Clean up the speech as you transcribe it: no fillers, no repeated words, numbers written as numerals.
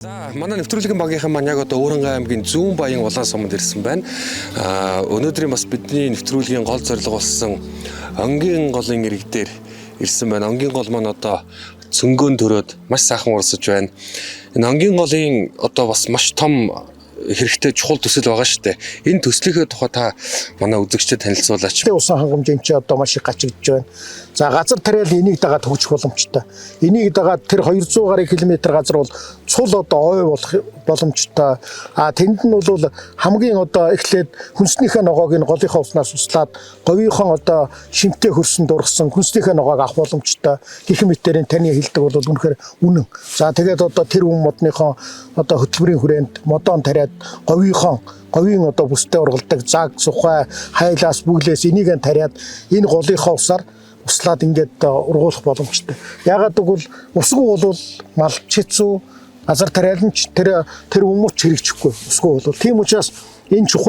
За манай нэвтрүүлгийн багийнхан маань яг одоо Өөрөнгөө аймгийн Зүүн Баян улаан суманд ирсэн байна. Өнөөдрийн бас бидний нэвтрүүлгийн гол зорилго болсон онгийн голын иргэдээр ирсэн байна. Онгийн гол маань одоо цөнгөөн төрөөд маш сайхан урсаж байна. Энэ онгийн голын одоо бас маш том хэрэгтэй чухал төсөл байгаа шүү дээ. Энэ төслийнхээ тухай та манай үзэгчдэд танилцуулаач. Усан хангамжийн чи одоо маш их гачигдж байна. За газар тариал энийг дагаад хөгжих боломжтой. Энийг дагаад тэр 200 гаруй километр газар бол цул одоо ой болох боломжтой. Тэнд нь бол хамгийн одоо эхлээд хүнснийхээ ногоог нь голынхаа уснаас услаад говийнхоо одоо шимтээ хөрсөн дургасан хүнснийхээ ногоог авах боломжтой. Гэх мэтээр таны хэлдэг бол үнэхээр үнэн. За тэгээд одоо тэр хүн модныхоо одоо хөтөлбөрийн хүрээнд модон тариад говийн одоо бүстэй ургалдаг заг сухай хайлаас бүглээс энийг нь тариад энэ голынхаа усаар услаад ингээд ургуулах боломжтой. Ягаад гэвэл усгүй бол малч хэцүү газар тариалан тэр хүмүүст хэрэгжихгүй усгүй бол тийм учраас энэ чухал